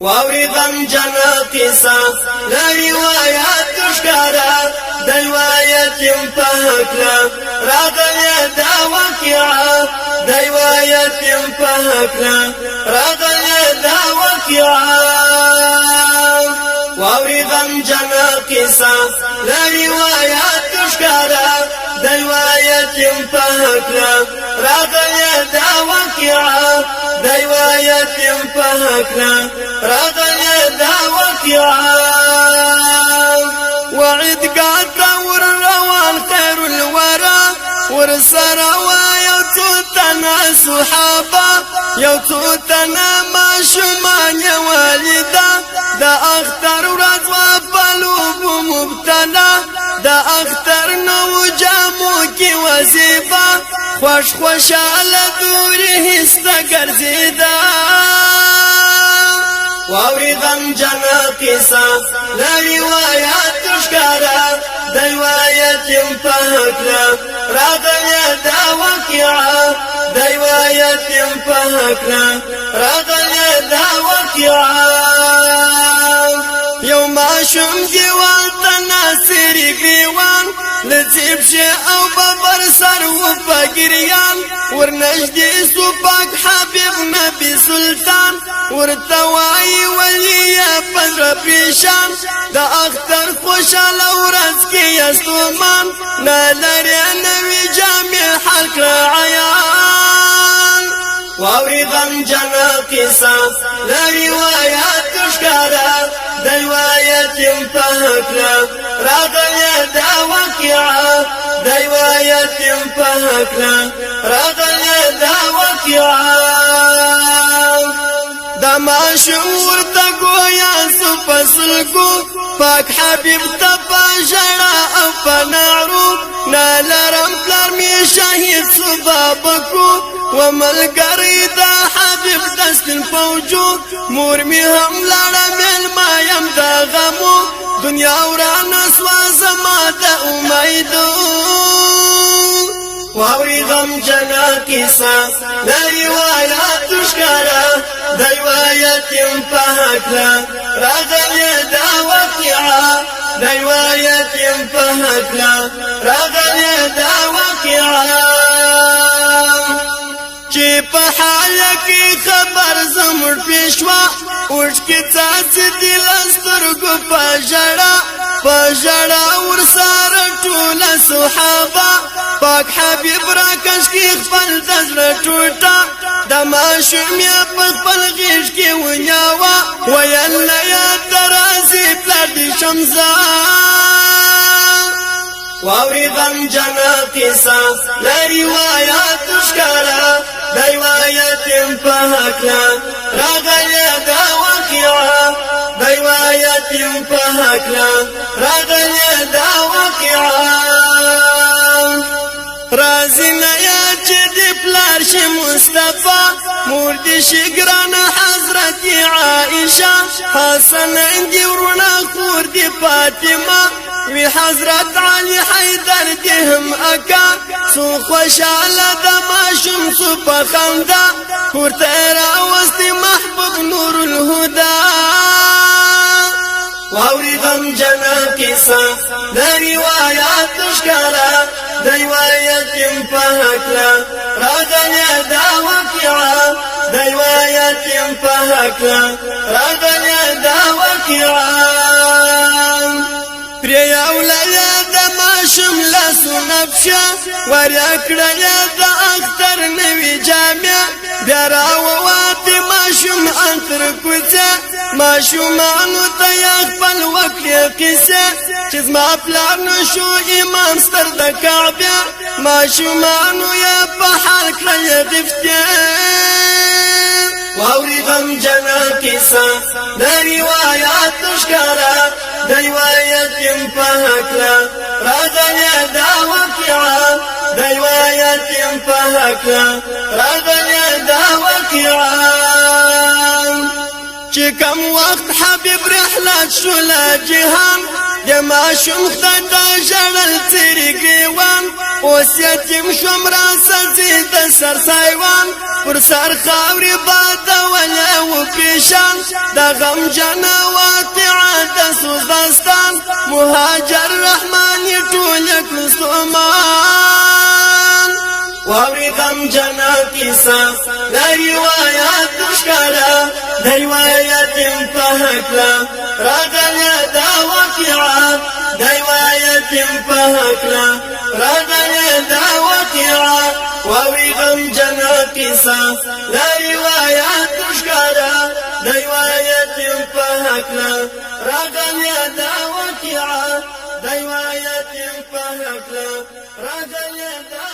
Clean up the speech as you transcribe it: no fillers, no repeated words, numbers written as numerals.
واوري غم جنا قصه لروايات ښکارا د روایت په حقلا راغلی دا واقعا د روایت په حقلا راغلی دا واقعا واوري غم جنا قصه لروايات ښکارا د روایت په حقلا راغلی دا واقعا د روایت په حقلا راغلی دا واقعا وعد قاطع ورروان خير الورى ورسرا ويوتنا صحابه يوتنا ما شمان يا والده دا اختر ورځ وبلوب مبتلا دا اختر نو جامو کی وظیفه خوش خوشاله دوری هستا ګرځیدا واوري غم جنا قصه لروايات ښکارا د روایت په حقلا راغلی دا واقعا د روایت په حقلا راغلی دا واقعا یو ماشوم دیوان تناصر گریوان لطیب شي او ببر سر و پگریان ورنجدی سو پاک حبیب نبی سلطان ورتوائی ولی پدر پیشان دا اختر خوشال ورز کی استومان نالری نوی جامع حلق عیان واوری غم جنا قصه لروايات ښکارا د روایت په حقلا راغلی دا واقعا د روایت په حقلا راغلی دا واقعا دا ماشوم ورته گویا سو پسلکو پاک حبیب ته پژړه او پنارو نالرم پلار می شهید سبابکو وملګری دا حبیب دستن فوجو مور می هم لاړه مل ما يم دا غمو دنیا ورانه سوا زما د امیدو واوري غم جنا قصه لروايات ښکارا د روایت په حقلا راغلی دا واقعا د روایت په حقلا راغلی دا واقعا چې په حال کې خبر زموږ پېښوا اوښ کې څاڅ دل سترګو په ژړا ورسره ټول صحابه پاک حبیب را کش کی خپل دزړه ټوټه د ماشوم یا په خپل غیږ کې ونیاوه ویل یا درازي پلار دې شمزه واوري غم جنا قصه لروايات ښکارا د روایت په حقلا راغلی دا واقعا د روایت په حقلا راغلی دا واقعا رازینا یا چې د پلار شه مصطفی مور دې شګران حضرت عائشه حسن دی ورونه خور دې فاطمه وی حضرت علی حیدر دې هم اکا سو خوشاله د ماشوم سو پخنده ورته راوستي محبوب نور الهدى واوري غم جنا قصه د روایات ښکارا د روایت په حقلا راغلی دا واقعا د روایت په حقلا راغلی دا واقعا پری اولیا د ماشوم لاسو نفشه وریا کړیا د اختر نوی جامع بیا راوواتې ماشوم انتر کوڅه ماشومانو ته یې خپل وکړې قصه چې زما پلار نشو امام ستر د کعبه ماشومانو یې په حال کړی غفتې واوري غم جنا قصه د روایات ښکارا د روایت په حقلا راغلی دا واقعا د روایت په حقلا راغلی دا واقعا چې کوم وخت حبیب رحلت شو لا جهان د ماشوم خدای ته ژړل څیرې ګریوان اوس یتیم شوم را سزي د سر سایوان پر سر خاورې بادوله و پیشان د غمجن واقعه د سوز داستان مهاجر رحمان ټول کړو ستومان واوري غمجنه کیسه د روایت ښکاره د روایت په هکله راغله دا واقعه د روایت په هکله راغله دا واقعه واوري غمجنه کیسه د روایت ښکاره د روایت په هکله راغله دا واقعه د روایت په هکله راغله دا